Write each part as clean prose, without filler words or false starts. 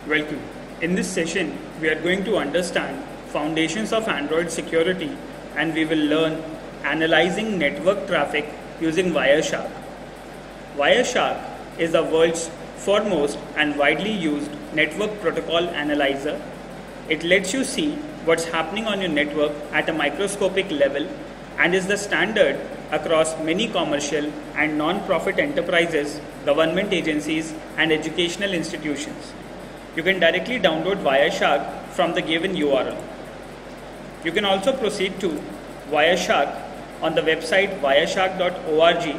Welcome. In this session, we are going to understand foundations of Android security, and we will learn analyzing network traffic using Wireshark. Wireshark is the world's foremost and widely used network protocol analyzer. It lets you see what's happening on your network at a microscopic level and is the standard across many commercial and non-profit enterprises, government agencies, and educational institutions. You can directly download Wireshark from the given URL. You can also proceed to Wireshark on the website wireshark.org,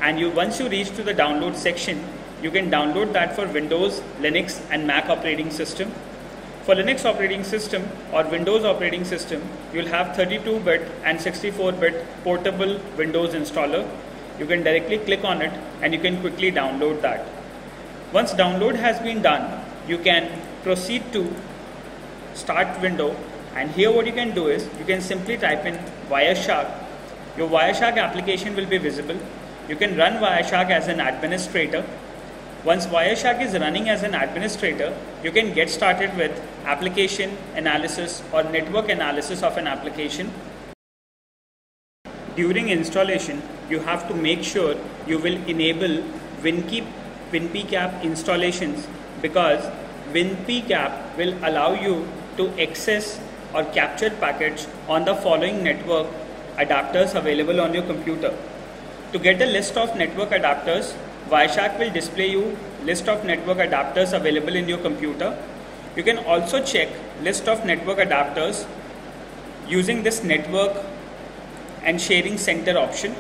and once you reach to the download section, you can download that for Windows, Linux, and Mac operating system. For Linux operating system or Windows operating system, you'll have 32-bit and 64-bit portable Windows installer. You can directly click on it and you can quickly download that. Once download has been done, you can proceed to start window, and here what you can do is you can simply type in Wireshark. Your Wireshark application will be visible. You can run Wireshark as an administrator. Once Wireshark is running as an administrator, you can get started with application analysis or network analysis of an application. During installation, you have to make sure you will enable WinPCAP installations, because WinPCAP will allow you to access or capture packets on the following network adapters available on your computer. To get a list of network adapters, Wireshark will display you list of network adapters available in your computer. You can also check list of network adapters using this network and sharing center option.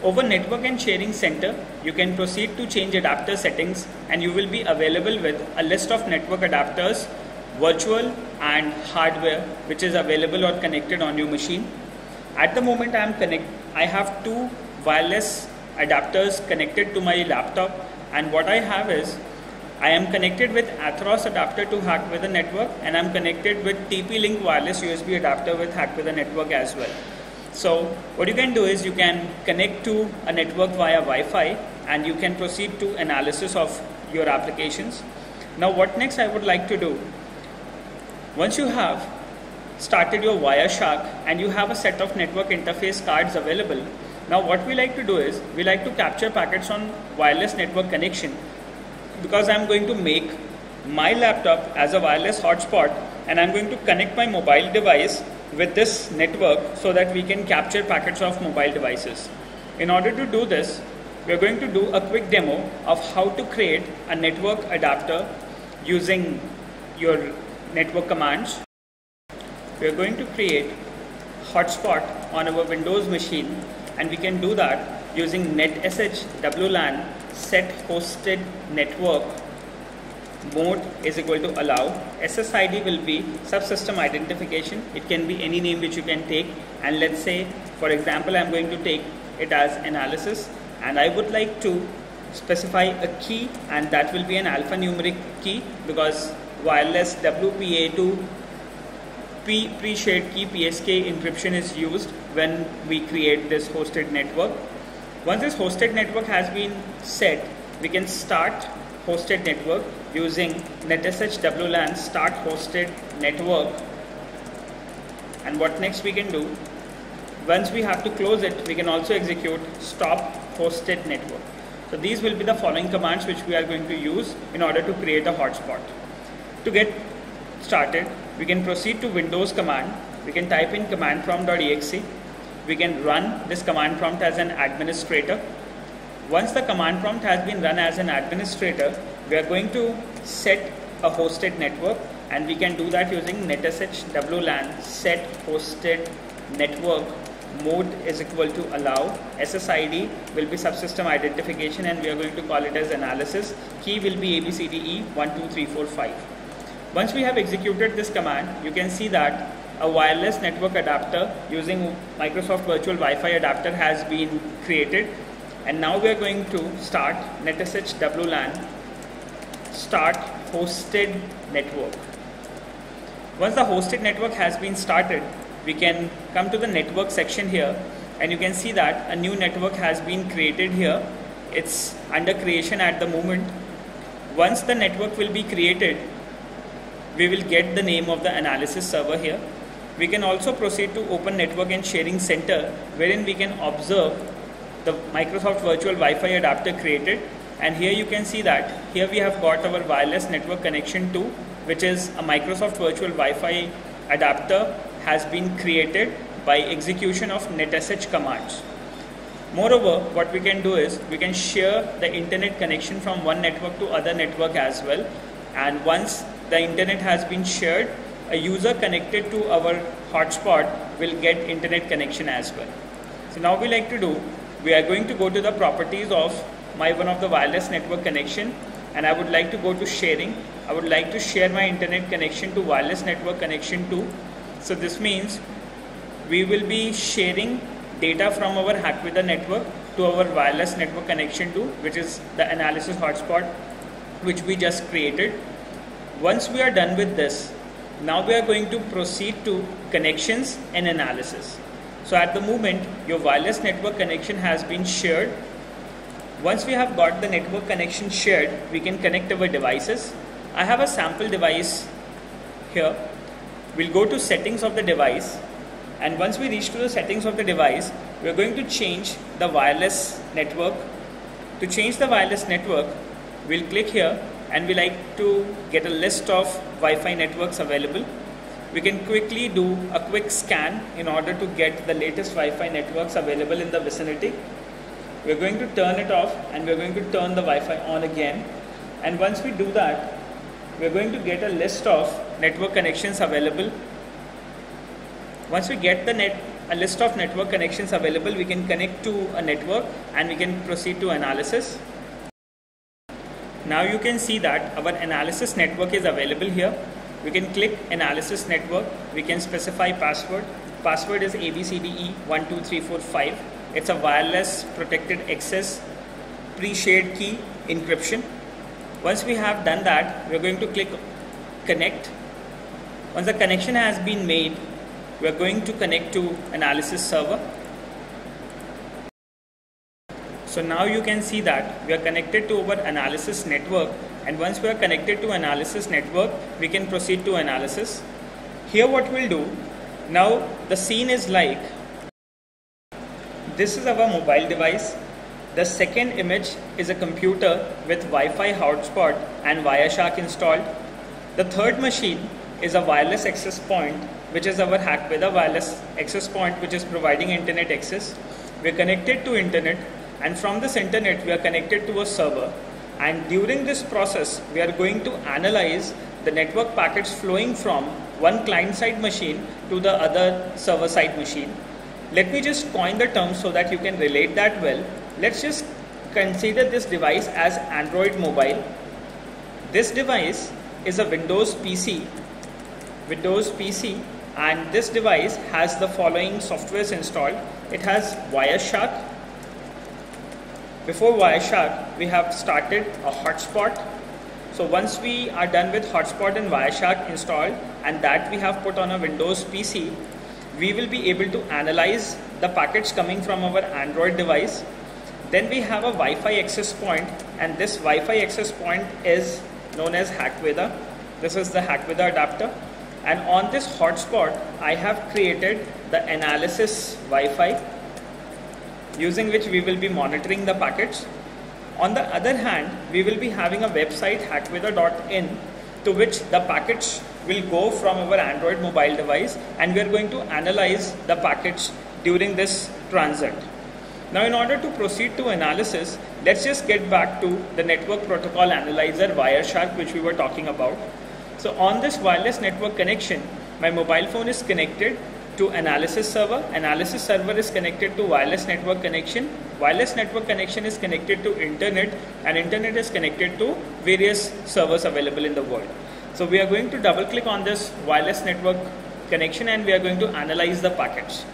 Over network and sharing center, you can proceed to change adapter settings, and you will be available with a list of network adapters, virtual and hardware, which is available or connected on your machine. At the moment I have two wireless adapters connected to my laptop, and what I have is I am connected with Atheros adapter to Hack with a network, and I am connected with TP-Link wireless USB adapter with Hack with a network as well. So what you can do is you can connect to a network via Wi-Fi, and you can proceed to analysis of your applications. Now what next I would like to do, once you have started your Wireshark and you have a set of network interface cards available, now what we like to do is we like to capture packets on wireless network connection, because I am going to make my laptop as a wireless hotspot, and I am going to connect my mobile device with this network so that we can capture packets of mobile devices. In order to do this, we are going to do a quick demo of how to create a network adapter using your network commands. We are going to create hotspot on our Windows machine, and we can do that using netsh wlan set hosted network mode is equal to allow. SSID will be subsystem identification. It can be any name which you can take, and let's say for example I am going to take it as analysis, and I would like to specify a key, and that will be an alphanumeric key, because wireless WPA2 pre-shared key PSK encryption is used when we create this hosted network. Once this hosted network has been set, we can start hosted network using netsh wlan start hosted network. And what next we can do, once we have to close it, we can also execute stop hosted network. So these will be the following commands which we are going to use in order to create a hotspot. To get started, we can proceed to Windows command. We can type in command prompt.exe. We can run this command prompt as an administrator. Once the command prompt has been run as an administrator, we are going to set a hosted network, and we can do that using netsh wlan set hosted network mode is equal to allow. SSID will be subsystem identification, and we are going to call it as analysis. Key will be ABCDE 1 2 3 4 5. Once we have executed this command, you can see that a wireless network adapter using Microsoft Virtual Wi-Fi adapter has been created, and now we are going to start netsh wlan start hosted network. Once the hosted network has been started, we can come to the network section here, and you can see that a new network has been created here. It's under creation at the moment. Once the network will be created, we will get the name of the analysis server here. We can also proceed to open network and sharing center, wherein we can observe the Microsoft Virtual Wi-Fi adapter created. And here you can see that here we have got our wireless network connection to, which is a Microsoft Virtual Wi-Fi adapter has been created by execution of NetSH commands. Moreover, what we can do is we can share the internet connection from one network to other network as well. And once the internet has been shared, a user connected to our hotspot will get internet connection as well. So now we like to do, we are going to go to the properties of one of the wireless network connection, and I would like to go to sharing. I would like to share my internet connection to wireless network connection 2. So this means we will be sharing data from our Hackwither network to our wireless network connection 2, which is the analysis hotspot which we just created. Once we are done with this, now we are going to proceed to connections and analysis. So at the moment, your wireless network connection has been shared. Once we have got the network connection shared, we can connect our devices. I have a sample device here. We'll go to settings of the device, and once we reach to the settings of the device, we are going to change the wireless network. To change the wireless network, we'll click here and we like to get a list of Wi-Fi networks available. We can quickly do a quick scan in order to get the latest Wi-Fi networks available in the vicinity. We're going to turn it off and we're going to turn the Wi-Fi on again. And once we do that, we're going to get a list of network connections available. Once we get a list of network connections available, we can connect to a network and we can proceed to analysis. Now you can see that our analysis network is available here. We can click analysis network. We can specify password. Password is ABCDE12345. It's a wireless protected access pre-shared key encryption. Once we have done that, we're going to click connect. Once the connection has been made, we're going to connect to analysis server. So now you can see that we are connected to our analysis network, and once we are connected to analysis network, we can proceed to analysis. Here what we'll do, now the scene is like, this is our mobile device. The second image is a computer with Wi-Fi hotspot and Wireshark installed. The third machine is a wireless access point, which is our Hackwither wireless access point, which is providing internet access. We're connected to internet, and from this internet we are connected to a server, and during this process we are going to analyze the network packets flowing from one client-side machine to the other server-side machine. Let me just coin the term so that you can relate that well. Let's just consider this device as Android mobile. This device is a Windows PC, and this device has the following softwares installed. It has Wireshark. Before Wireshark, we have started a hotspot. So once we are done with hotspot and Wireshark installed, and that we have put on a Windows PC, we will be able to analyze the packets coming from our Android device. Then we have a Wi-Fi access point, and this Wi-Fi access point is known as Hackwither. This is the Hackwither adapter, and on this hotspot I have created the analysis Wi-Fi, using which we will be monitoring the packets. On the other hand, we will be having a website hackwither.in, to which the packets will go from our Android mobile device, and we are going to analyze the packets during this transit. Now in order to proceed to analysis, let's just get back to the network protocol analyzer Wireshark, which we were talking about. So on this wireless network connection, my mobile phone is connected to analysis server. Analysis server is connected to wireless network connection. Wireless network connection is connected to internet, and internet is connected to various servers available in the world. So we are going to double click on this wireless network connection, and we are going to analyze the packets.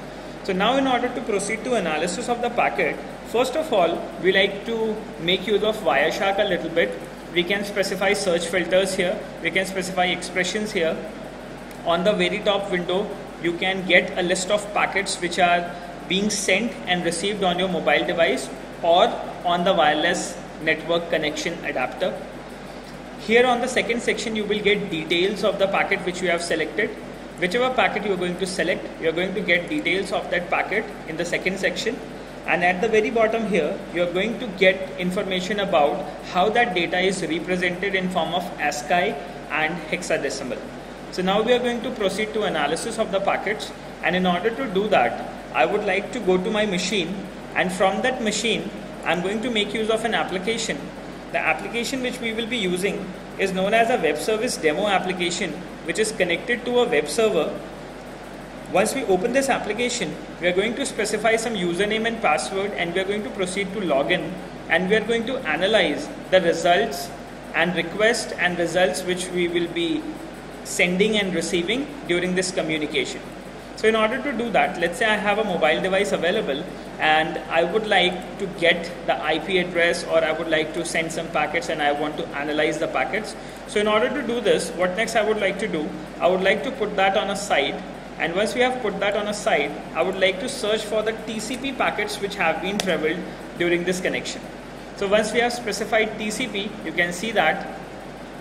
So now in order to proceed to analysis of the packet, first of all, we like to make use of Wireshark a little bit. We can specify search filters here. We can specify expressions here. On the very top window, you can get a list of packets which are being sent and received on your mobile device or on the wireless network connection adapter. Here on the second section you will get details of the packet which you have selected. Whichever packet you are going to select, you are going to get details of that packet in the second section. And at the very bottom here, you are going to get information about how that data is represented in form of ASCII and hexadecimal. So now we are going to proceed to analysis of the packets, and in order to do that, I would like to go to my machine, and from that machine I am going to make use of an application. The application which we will be using is known as a web service demo application, which is connected to a web server. Once we open this application, we are going to specify some username and password, and we are going to proceed to login, and we are going to analyze the results and request and results which we will be sending and receiving during this communication. So in order to do that, let's say I have a mobile device available and I would like to get the IP address, or I would like to send some packets and I want to analyze the packets. So in order to do this, what next I would like to do, I would like to put that on a side, and once we have put that on a side, I would like to search for the TCP packets which have been traveled during this connection. So once we have specified TCP, you can see that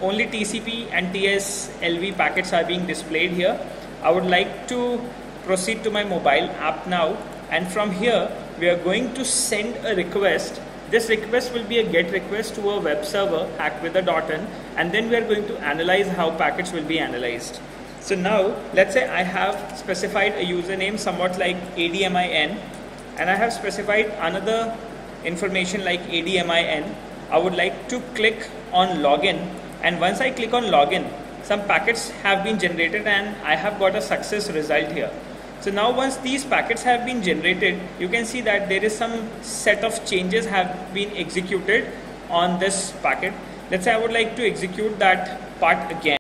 only TCP and TSLV packets are being displayed here. I would like to proceed to my mobile app now, and from here we are going to send a request. This request will be a GET request to a web server hackwither.in, and then we are going to analyze how packets will be analyzed. So now let's say I have specified a username somewhat like ADMIN, and I have specified another information like ADMIN. I would like to click on login, and once I click on login, some packets have been generated and I have got a success result here. So now once these packets have been generated, you can see that there is some set of changes have been executed on this packet. Let's say I would like to execute that part again.